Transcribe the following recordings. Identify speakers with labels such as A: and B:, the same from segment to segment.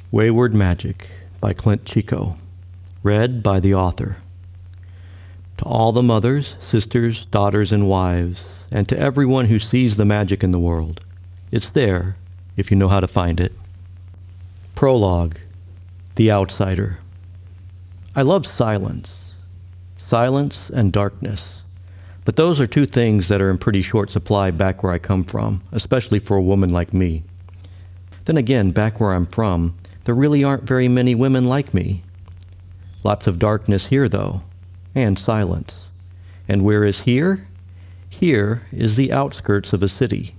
A: Wayward Magic by Clint Chico. Read by the author. To all the mothers, sisters, daughters, and wives, and to everyone who sees the magic in the world, it's there if you know how to find it. Prologue, The Outsider. I love silence. Silence and darkness. But those are two things that are in pretty short supply back where I come from, especially for a woman like me. Then again, back where I'm from, there really aren't very many women like me. Lots of darkness here, though, and silence. And where is here? Here is the outskirts of a city.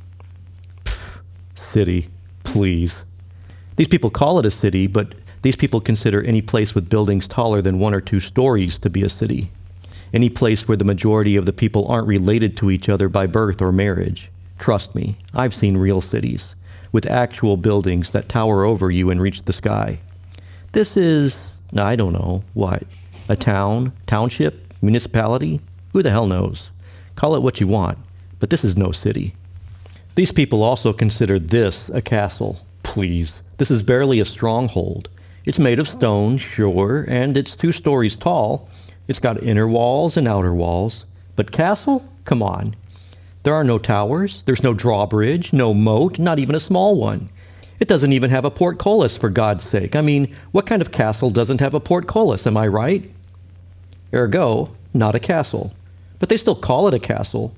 A: Pfft, city, please. These people call it a city, but these people consider any place with buildings taller than 1 or 2 stories to be a city. Any place where the majority of the people aren't related to each other by birth or marriage. Trust me, I've seen real cities, with actual buildings that tower over you and reach the sky. This is, I don't know, what? A town? Township? Municipality? Who the hell knows? Call it what you want, but this is no city. These people also consider this a castle. Please. This is barely a stronghold. It's made of stone, sure, and it's 2 stories tall. It's got inner walls and outer walls. But castle? Come on. There are no towers, there's no drawbridge, no moat, not even a small one. It doesn't even have a portcullis, for God's sake. I mean, what kind of castle doesn't have a portcullis, am I right? Ergo, not a castle. But they still call it a castle.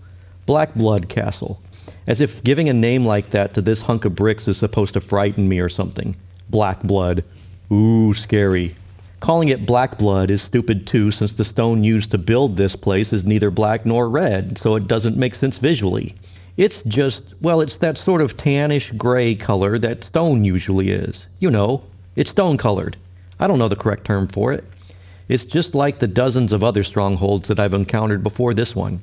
A: Black Blood Castle. As if giving a name like that to this hunk of bricks is supposed to frighten me or something. Black Blood. Ooh, scary. Calling it black blood is stupid too, since the stone used to build this place is neither black nor red, so it doesn't make sense visually. It's just, well, it's that sort of tannish gray color that stone usually is. You know, it's stone colored. I don't know the correct term for it. It's just like the dozens of other strongholds that I've encountered before this one.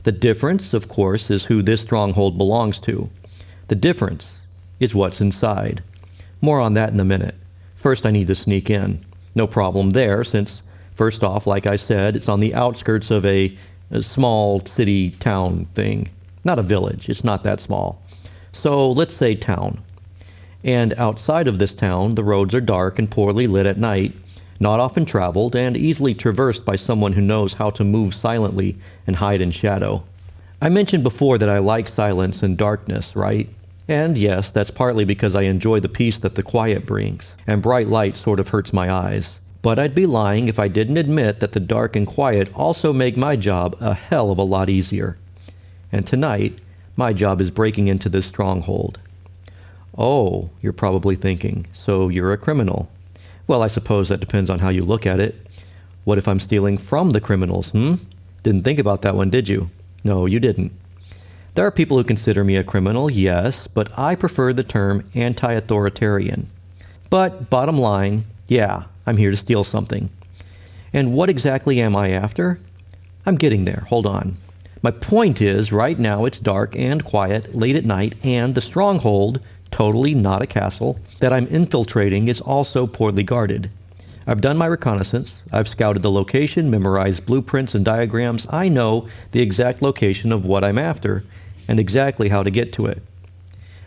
A: The difference, of course, is who this stronghold belongs to. The difference is what's inside. More on that in a minute. First, I need to sneak in. No problem there, since, first off, like I said, it's on the outskirts of a small city town thing. Not a village, it's not that small. So let's say town. And outside of this town, the roads are dark and poorly lit at night, not often traveled, and easily traversed by someone who knows how to move silently and hide in shadow. I mentioned before that I like silence and darkness, right? And yes, that's partly because I enjoy the peace that the quiet brings, and bright light sort of hurts my eyes. But I'd be lying if I didn't admit that the dark and quiet also make my job a hell of a lot easier. And tonight, my job is breaking into this stronghold. Oh, you're probably thinking, so you're a criminal. Well, I suppose that depends on how you look at it. What if I'm stealing from the criminals, Didn't think about that one, did you? No, you didn't. There are people who consider me a criminal, yes, but I prefer the term anti-authoritarian. But bottom line, yeah, I'm here to steal something. And what exactly am I after? I'm getting there, hold on. My point is, right now it's dark and quiet, late at night, and the stronghold, totally not a castle, that I'm infiltrating is also poorly guarded. I've done my reconnaissance, I've scouted the location, memorized blueprints and diagrams. I know the exact location of what I'm after, and exactly how to get to it.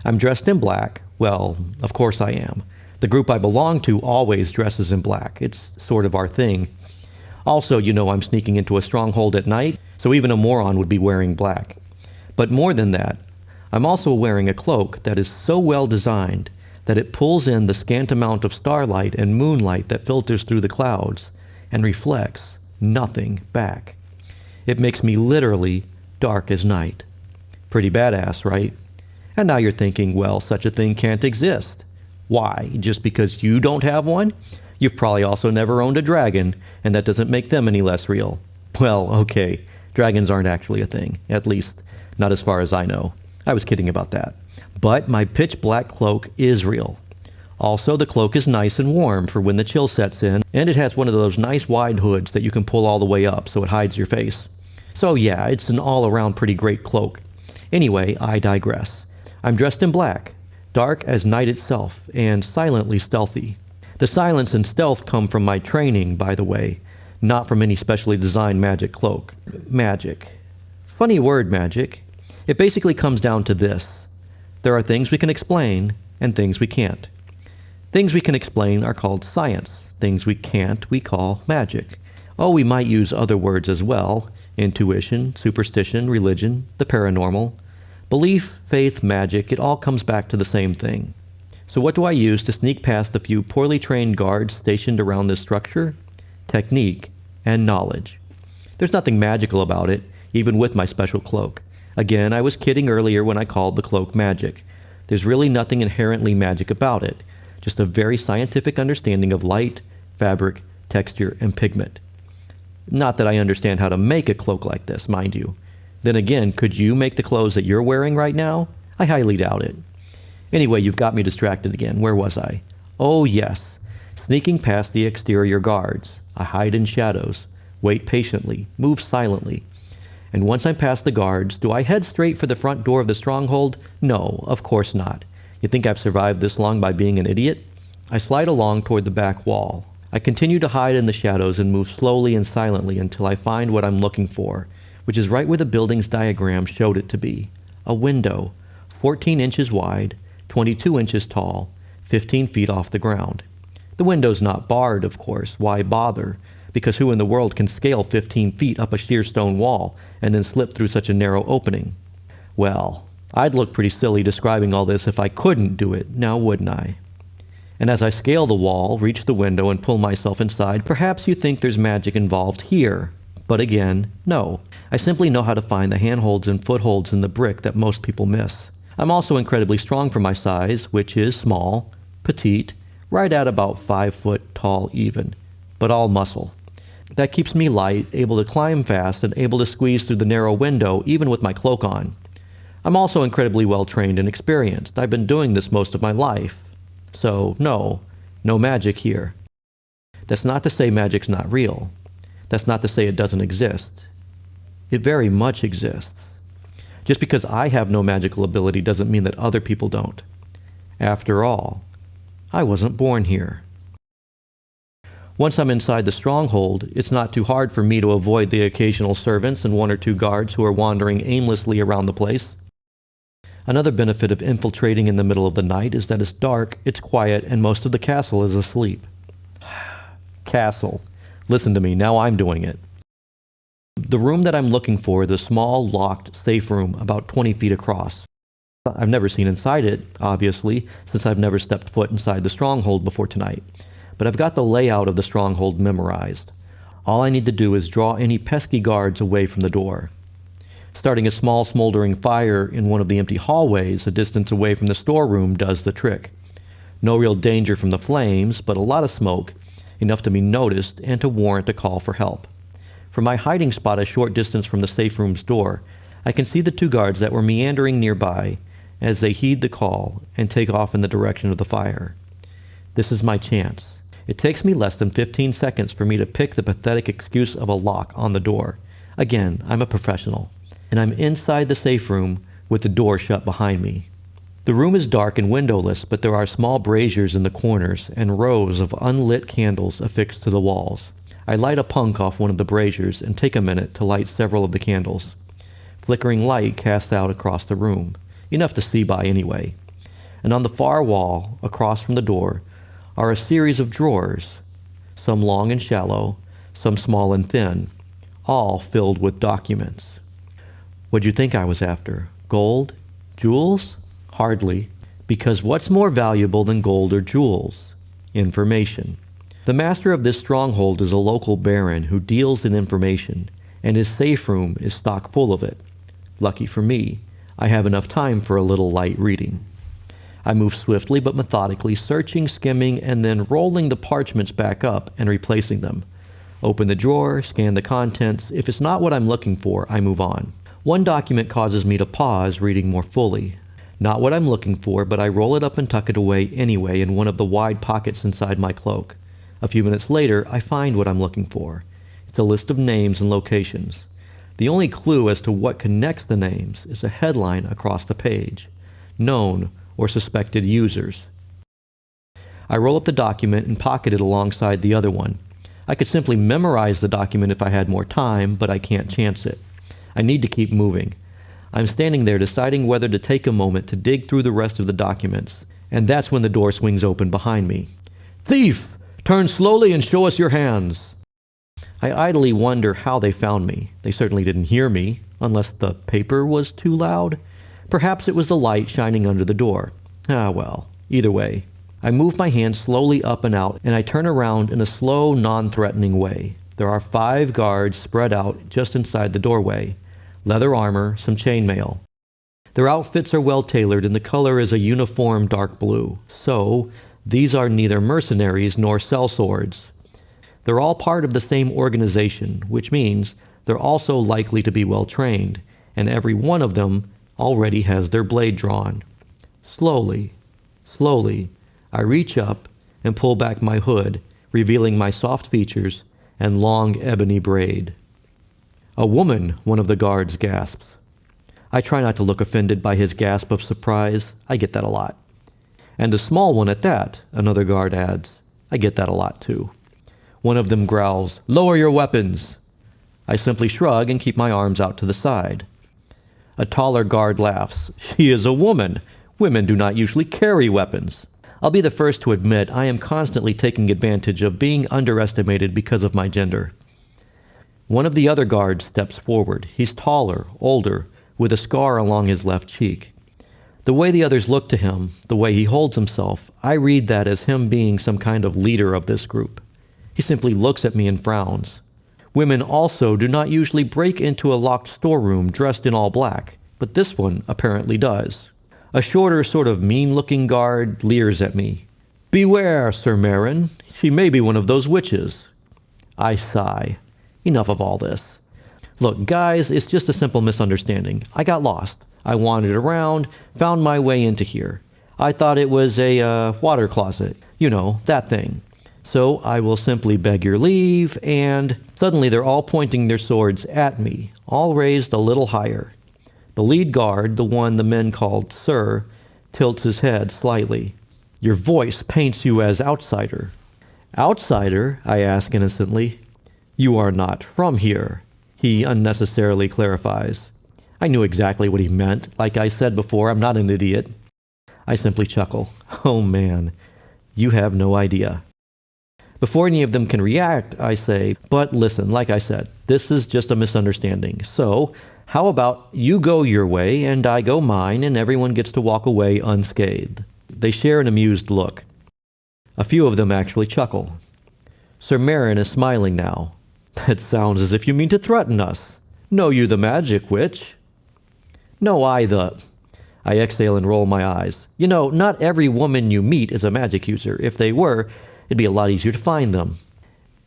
A: I'm dressed in black. Well, of course I am. The group I belong to always dresses in black. It's sort of our thing. Also, you know I'm sneaking into a stronghold at night, so even a moron would be wearing black. But more than that, I'm also wearing a cloak that is so well designed that it pulls in the scant amount of starlight and moonlight that filters through the clouds and reflects nothing back. It makes me literally dark as night. Pretty badass, right? And now you're thinking, well, such a thing can't exist. Why? Just because you don't have one? You've probably also never owned a dragon, and that doesn't make them any less real. Well, okay, dragons aren't actually a thing, at least not as far as I know. I was kidding about that. But my pitch black cloak is real. Also, the cloak is nice and warm for when the chill sets in, and it has one of those nice wide hoods that you can pull all the way up so it hides your face. So yeah, it's an all-around pretty great cloak. Anyway, I digress. I'm dressed in black, dark as night itself, and silently stealthy. The silence and stealth come from my training, by the way, not from any specially designed magic cloak. Magic. Funny word, magic. It basically comes down to this. There are things we can explain, and things we can't. Things we can explain are called science. Things we can't, we call magic. Oh, we might use other words as well: intuition, superstition, religion, the paranormal. Belief, faith, magic, it all comes back to the same thing. So what do I use to sneak past the few poorly trained guards stationed around this structure? Technique and knowledge. There's nothing magical about it, even with my special cloak. Again, I was kidding earlier when I called the cloak magic. There's really nothing inherently magic about it, just a very scientific understanding of light, fabric, texture, and pigment. Not that I understand how to make a cloak like this, mind you. Then again, could you make the clothes that you're wearing right now? I highly doubt it. Anyway, you've got me distracted again. Where was I? Oh yes, sneaking past the exterior guards. I hide in shadows, wait patiently, move silently. And once I'm past the guards, do I head straight for the front door of the stronghold? No, of course not. You think I've survived this long by being an idiot? I slide along toward the back wall. I continue to hide in the shadows and move slowly and silently until I find what I'm looking for, which is right where the building's diagram showed it to be. A window, 14 inches wide, 22 inches tall, 15 feet off the ground. The window's not barred, of course. Why bother? Because who in the world can scale 15 feet up a sheer stone wall and then slip through such a narrow opening? Well, I'd look pretty silly describing all this if I couldn't do it, now wouldn't I? And as I scale the wall, reach the window, and pull myself inside, perhaps you think there's magic involved here. But again, no. I simply know how to find the handholds and footholds in the brick that most people miss. I'm also incredibly strong for my size, which is small, petite, right at about 5 foot tall even, but all muscle. That keeps me light, able to climb fast, and able to squeeze through the narrow window even with my cloak on. I'm also incredibly well trained and experienced. I've been doing this most of my life. So no magic here. That's not to say magic's not real. That's not to say it doesn't exist. It very much exists. Just because I have no magical ability doesn't mean that other people don't. After all, I wasn't born here. Once I'm inside the stronghold, it's not too hard for me to avoid the occasional servants and 1 or 2 guards who are wandering aimlessly around the place. Another benefit of infiltrating in the middle of the night is that it's dark, it's quiet, and most of the castle is asleep. Castle. Listen to me, now I'm doing it. The room that I'm looking for is a small, locked, safe room about 20 feet across. I've never seen inside it, obviously, since I've never stepped foot inside the stronghold before tonight. But I've got the layout of the stronghold memorized. All I need to do is draw any pesky guards away from the door. Starting a small smoldering fire in one of the empty hallways a distance away from the storeroom does the trick. No real danger from the flames, but a lot of smoke, enough to be noticed and to warrant a call for help. From my hiding spot a short distance from the safe room's door, I can see the 2 guards that were meandering nearby as they heed the call and take off in the direction of the fire. This is my chance. It takes me less than 15 seconds for me to pick the pathetic excuse of a lock on the door. Again, I'm a professional. And I'm inside the safe room with the door shut behind me. The room is dark and windowless, but there are small braziers in the corners and rows of unlit candles affixed to the walls. I light a punk off one of the braziers and take a minute to light several of the candles. Flickering light casts out across the room, enough to see by anyway. And on the far wall, across from the door, are a series of drawers, some long and shallow, some small and thin, all filled with documents. What'd you think I was after? Gold? Jewels? Hardly, because what's more valuable than gold or jewels? Information. The master of this stronghold is a local baron who deals in information, and his safe room is stock full of it. Lucky for me, I have enough time for a little light reading. I move swiftly but methodically, searching, skimming, and then rolling the parchments back up and replacing them. Open the drawer, scan the contents. If it's not what I'm looking for, I move on. One document causes me to pause, reading more fully. Not what I'm looking for, but I roll it up and tuck it away anyway in one of the wide pockets inside my cloak. A few minutes later, I find what I'm looking for. It's a list of names and locations. The only clue as to what connects the names is a headline across the page. Known or suspected users. I roll up the document and pocket it alongside the other one. I could simply memorize the document if I had more time, but I can't chance it. I need to keep moving. I'm standing there deciding whether to take a moment to dig through the rest of the documents And that's when the door swings open behind me. "Thief! Turn slowly and show us your hands." I idly wonder how they found me. They certainly didn't hear me, unless the paper was too loud. Perhaps it was the light shining under the door. Ah, well, either way. I move my hand slowly up and out, and I turn around in a slow, non-threatening way. There are 5 guards spread out just inside the doorway. Leather armor, some chainmail. Their outfits are well tailored, and the color is a uniform dark blue. So, these are neither mercenaries nor sellswords. They're all part of the same organization, which means they're also likely to be well trained, and every one of them already has their blade drawn. Slowly, I reach up and pull back my hood, revealing my soft features and long ebony braid. "A woman," one of the guards gasps. I try not to look offended by his gasp of surprise. I get that a lot. "And a small one at that," another guard adds. I get that a lot too. One of them growls, "Lower your weapons." I simply shrug and keep my arms out to the side. A taller guard laughs. "She is a woman. Women do not usually carry weapons." I'll be the first to admit I am constantly taking advantage of being underestimated because of my gender. One of the other guards steps forward. He's taller, older, with a scar along his left cheek. The way the others look to him, the way he holds himself, I read that as him being some kind of leader of this group. He simply looks at me and frowns. Women also do not usually break into a locked storeroom dressed in all black, but this one apparently does. A shorter, sort of mean-looking guard leers at me. "Beware, Sir Marin. She may be one of those witches." I sigh. Enough of all this. "Look, guys, it's just a simple misunderstanding. I got lost. I wandered around, found my way into here. I thought it was a water closet. You know, that thing. So I will simply beg your leave," and suddenly they're all pointing their swords at me, all raised a little higher. The lead guard, the one the men called Sir, tilts his head slightly. "Your voice paints you as outsider." "Outsider?" I ask innocently. "You are not from here," he unnecessarily clarifies. I knew exactly what he meant. Like I said before, I'm not an idiot. I simply chuckle. "Oh man, you have no idea." Before any of them can react, I say, "But listen, like I said, this is just a misunderstanding. So, how about you go your way and I go mine and everyone gets to walk away unscathed?" They share an amused look. A few of them actually chuckle. Sir Marin is smiling now. "That sounds as if you mean to threaten us. Know you the magic witch?" "No, I exhale and roll my eyes. You know, not every woman you meet is a magic user. If they were, it'd be a lot easier to find them."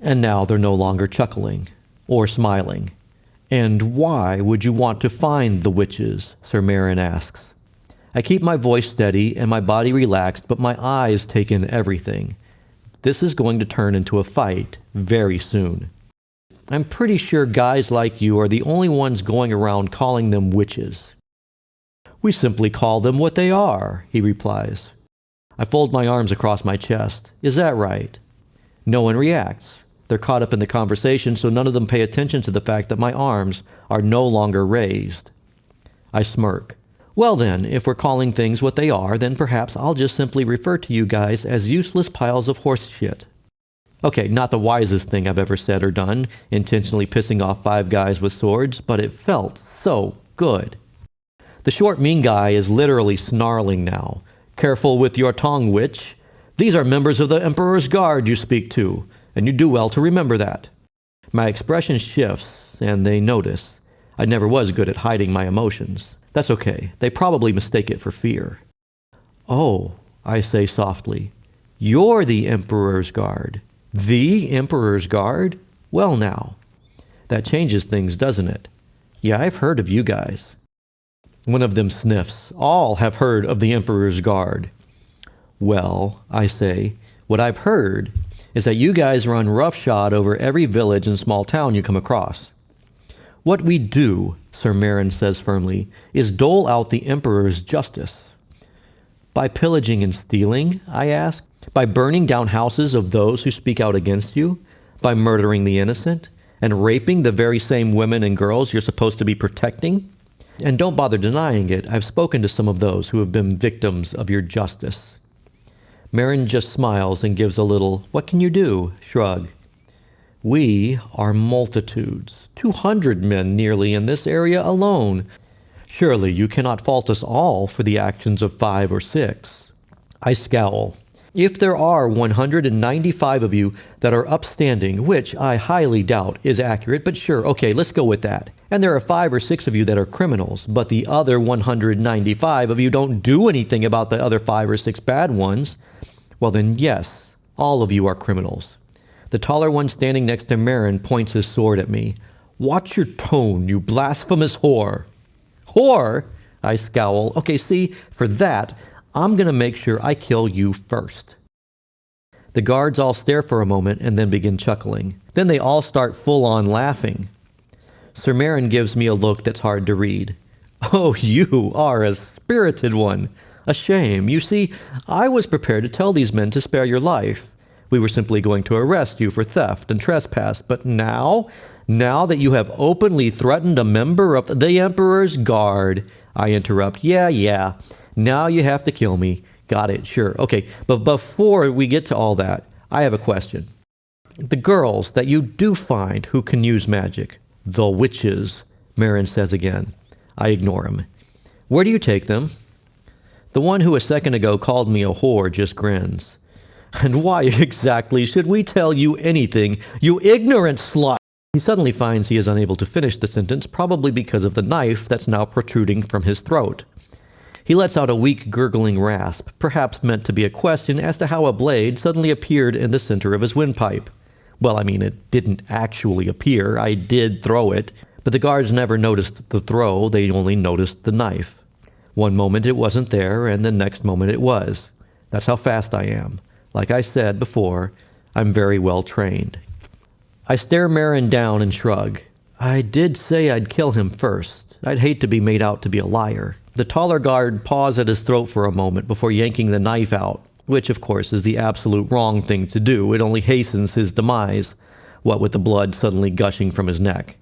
A: And now they're no longer chuckling or smiling. "And why would you want to find the witches?" Sir Marin asks. I keep my voice steady and my body relaxed, but my eyes take in everything. This is going to turn into a fight very soon. "I'm pretty sure guys like you are the only ones going around calling them witches." "We simply call them what they are," he replies. I fold my arms across my chest. "Is that right?" No one reacts. They're caught up in the conversation, so none of them pay attention to the fact that my arms are no longer raised. I smirk. "Well then, if we're calling things what they are, then perhaps I'll just simply refer to you guys as useless piles of horse shit." Okay, not the wisest thing I've ever said or done, intentionally pissing off 5 guys with swords, but it felt so good. The short, mean guy is literally snarling now. "Careful with your tongue, witch. These are members of the Emperor's Guard you speak to, and you do well to remember that." My expression shifts, and they notice. I never was good at hiding my emotions. That's okay. They probably mistake it for fear. "Oh," I say softly. "You're the Emperor's Guard." "The Emperor's Guard? Well now. That changes things, doesn't it? Yeah, I've heard of you guys." One of them sniffs. "All have heard of the Emperor's Guard." "Well," I say, "what I've heard is that you guys run roughshod over every village and small town you come across." "What we do," Sir Marin says firmly, "is dole out the Emperor's justice." "By pillaging and stealing?" I ask. "By burning down houses of those who speak out against you? By murdering the innocent? And raping the very same women and girls you're supposed to be protecting? And don't bother denying it, I've spoken to some of those who have been victims of your justice." Marin just smiles and gives a little, "What can you do?" shrug. We are multitudes, 200 men nearly in this area alone. Surely you cannot fault us all for the actions of 5 or 6. I scowl. If there are 195 of you that are upstanding, which I highly doubt is accurate, but sure, okay, let's go with that. And there are 5 or 6 of you that are criminals, but the other 195 of you don't do anything about the other 5 or 6 bad ones, well then yes, all of you are criminals. The taller one standing next to Marin points his sword at me. "Watch your tone, you blasphemous whore." "Whore?" I scowl. "Okay, see, for that, I'm going to make sure I kill you first." The guards all stare for a moment and then begin chuckling. Then they all start full-on laughing. Sir Marin gives me a look that's hard to read. "Oh, you are a spirited one. A shame. You see, I was prepared to tell these men to spare your life. We were simply going to arrest you for theft and trespass, but now that you have openly threatened a member of the Emperor's Guard," I interrupt. Yeah. Now you have to kill me. Got it, sure. Okay, but before we get to all that, I have a question. The girls that you do find who can use magic, the witches, Marin says again. I ignore him. "Where do you take them?" The one who a second ago called me a whore just grins. "And why exactly should we tell you anything, you ignorant slut?" He suddenly finds he is unable to finish the sentence, probably because of the knife that's now protruding from his throat. He lets out a weak gurgling rasp, perhaps meant to be a question as to how a blade suddenly appeared in the center of his windpipe. Well, I mean, it didn't actually appear. I did throw it. But the guards never noticed the throw. They only noticed the knife. One moment it wasn't there, and the next moment it was. That's how fast I am. Like I said before, I'm very well trained. I stare Marin down and shrug. I did say I'd kill him first. I'd hate to be made out to be a liar. The taller guard paused at his throat for a moment before yanking the knife out, which of course is the absolute wrong thing to do. It only hastens his demise, what with the blood suddenly gushing from his neck.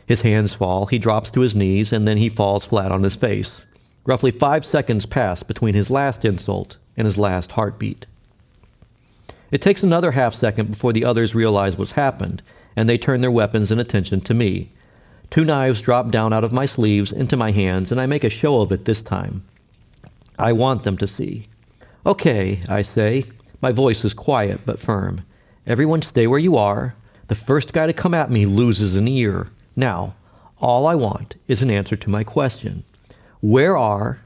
A: His hands fall, he drops to his knees, and then he falls flat on his face. Roughly 5 seconds pass between his last insult and his last heartbeat. It takes another half second before the others realize what's happened, and they turn their weapons and attention to me. 2 knives drop down out of my sleeves into my hands, and I make a show of it this time. I want them to see. "Okay," I say. My voice is quiet but firm. "Everyone stay where you are. The first guy to come at me loses an ear. Now, all I want is an answer to my question. Where are..."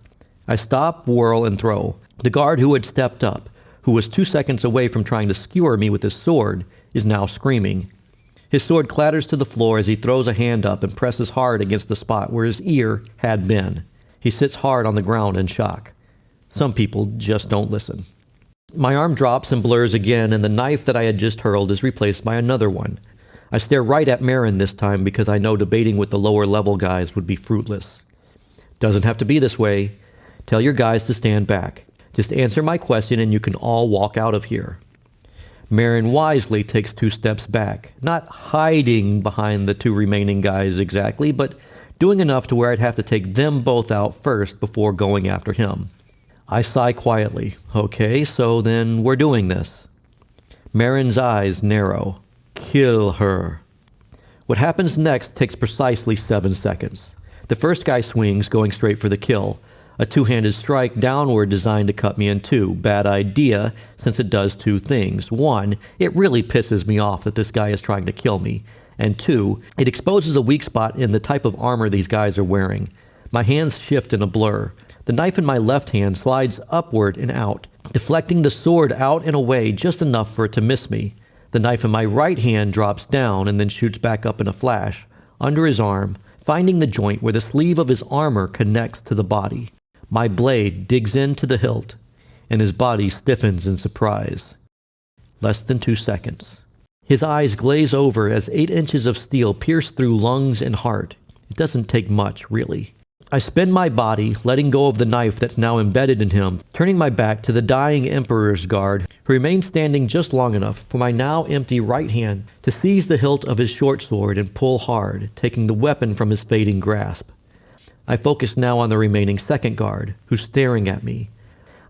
A: I stop, whirl, and throw. The guard who had stepped up, who was 2 seconds away from trying to skewer me with his sword, is now screaming. His sword clatters to the floor as he throws a hand up and presses hard against the spot where his ear had been. He sits hard on the ground in shock. Some people just don't listen. My arm drops and blurs again, and the knife that I had just hurled is replaced by another one. I stare right at Marin this time because I know debating with the lower level guys would be fruitless. "Doesn't have to be this way. Tell your guys to stand back. Just answer my question and you can all walk out of here." Marin wisely takes 2 steps back, not hiding behind the 2 remaining guys exactly, but doing enough to where I'd have to take them both out first before going after him. I sigh quietly. Okay, so then we're doing this. Marin's eyes narrow. "Kill her." What happens next takes precisely 7 seconds. The first guy swings, going straight for the kill. A 2-handed strike downward designed to cut me in 2. Bad idea, since it does 2 things. 1, it really pisses me off that this guy is trying to kill me. And 2, it exposes a weak spot in the type of armor these guys are wearing. My hands shift in a blur. The knife in my left hand slides upward and out, deflecting the sword out and away just enough for it to miss me. The knife in my right hand drops down and then shoots back up in a flash, under his arm, finding the joint where the sleeve of his armor connects to the body. My blade digs into the hilt, and his body stiffens in surprise. Less than 2 seconds. His eyes glaze over as 8 inches of steel pierce through lungs and heart. It doesn't take much, really. I spin my body, letting go of the knife that's now embedded in him, turning my back to the dying Emperor's Guard, who remains standing just long enough for my now empty right hand to seize the hilt of his short sword and pull hard, taking the weapon from his fading grasp. I focus now on the remaining second guard, who's staring at me.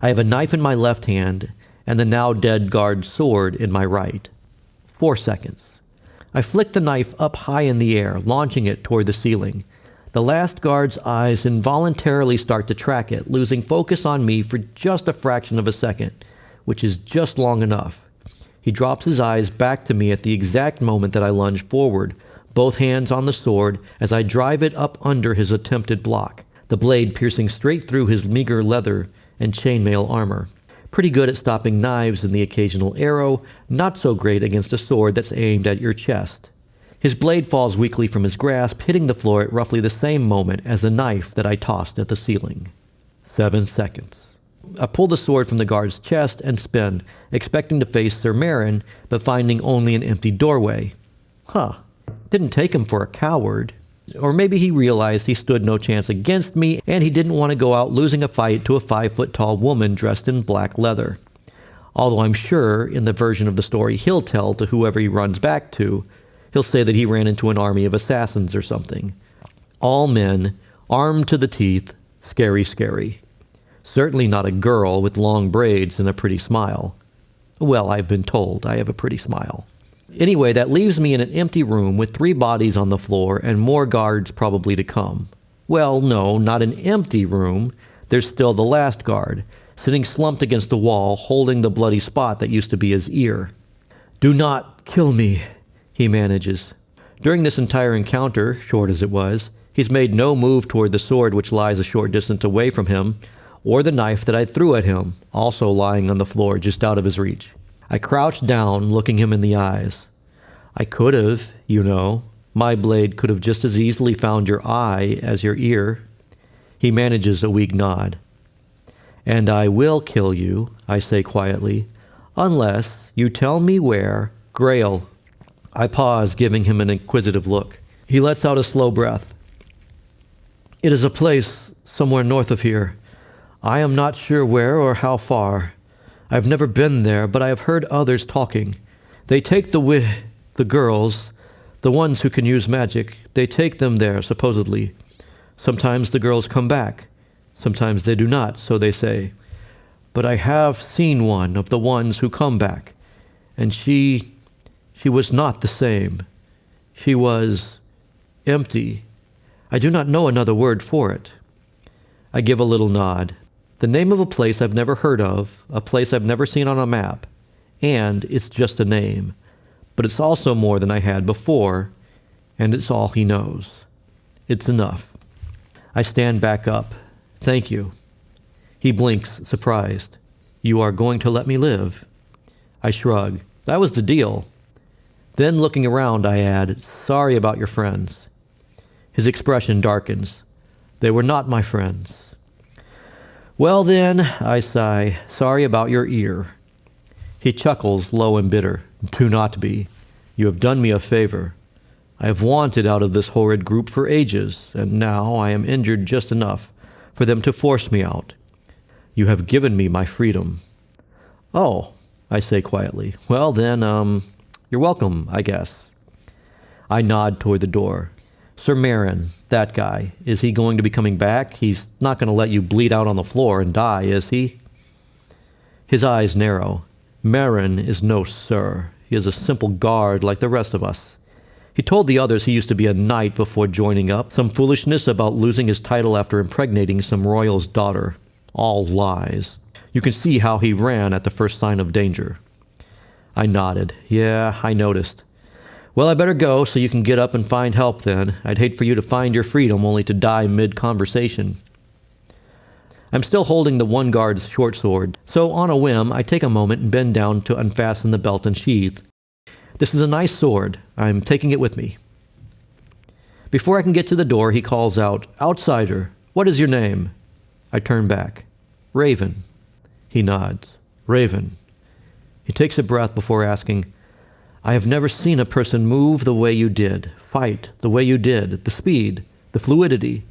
A: I have a knife in my left hand, and the now dead guard's sword in my right. 4 seconds. I flick the knife up high in the air, launching it toward the ceiling. The last guard's eyes involuntarily start to track it, losing focus on me for just a fraction of a second, which is just long enough. He drops his eyes back to me at the exact moment that I lunge forward, both hands on the sword as I drive it up under his attempted block, the blade piercing straight through his meager leather and chainmail armor. Pretty good at stopping knives and the occasional arrow, not so great against a sword that's aimed at your chest. His blade falls weakly from his grasp, hitting the floor at roughly the same moment as the knife that I tossed at the ceiling. 7 seconds. I pull the sword from the guard's chest and spin, expecting to face Sir Merrin, but finding only an empty doorway. Didn't take him for a coward. Or maybe he realized he stood no chance against me, and he didn't want to go out losing a fight to a 5-foot-tall woman dressed in black leather. Although I'm sure, in the version of the story he'll tell to whoever he runs back to, he'll say that he ran into an army of assassins or something. All men, armed to the teeth, scary, scary. Certainly not a girl with long braids and a pretty smile. Well, I've been told I have a pretty smile. Anyway, that leaves me in an empty room with 3 bodies on the floor and more guards probably to come. Well, no, not an empty room. There's still the last guard, sitting slumped against the wall, holding the bloody spot that used to be his ear. "Do not kill me," he manages. During this entire encounter, short as it was, he's made no move toward the sword which lies a short distance away from him, or the knife that I threw at him, also lying on the floor just out of his reach. I crouched down, looking him in the eyes. I could have, you know. My blade could have just as easily found your eye as your ear. He manages a weak nod. "And I will kill you," I say quietly, "unless you tell me where, Grail." I pause, giving him an inquisitive look. He lets out a slow breath. "It is a place somewhere north of here. I am not sure where or how far. I've never been there, but I have heard others talking. They take the girls, the ones who can use magic, they take them there, supposedly. Sometimes the girls come back. Sometimes they do not, so they say. But I have seen one of the ones who come back, and she was not the same. She was empty. I do not know another word for it." I give a little nod. The name of a place I've never heard of, a place I've never seen on a map, and it's just a name. But it's also more than I had before, and it's all he knows. It's enough. I stand back up. "Thank you." He blinks, surprised. "You are going to let me live?" I shrug. That was the deal. Then, looking around, I add, "Sorry about your friends." His expression darkens. "They were not my friends." "Well then," I sigh, "sorry about your ear." He chuckles, low and bitter. "Do not be. You have done me a favor. I have wanted out of this horrid group for ages, and now I am injured just enough for them to force me out. You have given me my freedom." "Oh," I say quietly. "Well then, you're welcome, I guess." I nod toward the door. "Sir Merrin, that guy, is he going to be coming back? He's not going to let you bleed out on the floor and die, is he?" His eyes narrow. "Merrin is no sir. He is a simple guard like the rest of us. He told the others he used to be a knight before joining up. Some foolishness about losing his title after impregnating some royal's daughter. All lies. You can see how he ran at the first sign of danger." I nodded. "Yeah, I noticed. Well, I better go so you can get up and find help then. I'd hate for you to find your freedom only to die mid-conversation." I'm still holding the one guard's short sword, so on a whim, I take a moment and bend down to unfasten the belt and sheath. "This is a nice sword. I'm taking it with me." Before I can get to the door, he calls out, "Outsider, what is your name?" I turn back. "Raven." He nods. "Raven." He takes a breath before asking, "I have never seen a person move the way you did, fight the way you did, the speed, the fluidity.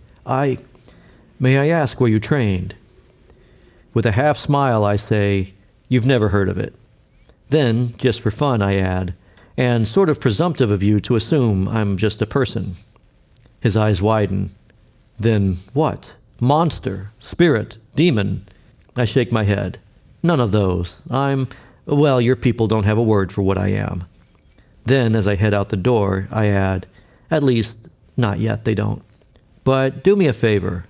A: May I ask where you trained?" With a half smile, I say, "You've never heard of it." Then, just for fun, I add, "And sort of presumptive of you to assume I'm just a person." His eyes widen. "Then what? Monster? Spirit? Demon?" I shake my head. None of those. Well, your people don't have a word for what I am. Then, as I head out the door, I add, at least, not yet, they don't. But do me a favor.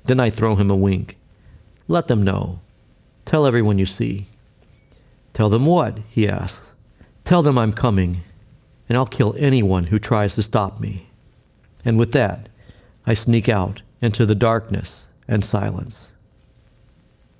A: Then I throw him a wink. Let them know. Tell everyone you see. Tell them what? He asks. Tell them I'm coming, and I'll kill anyone who tries to stop me. And with that, I sneak out into the darkness and silence.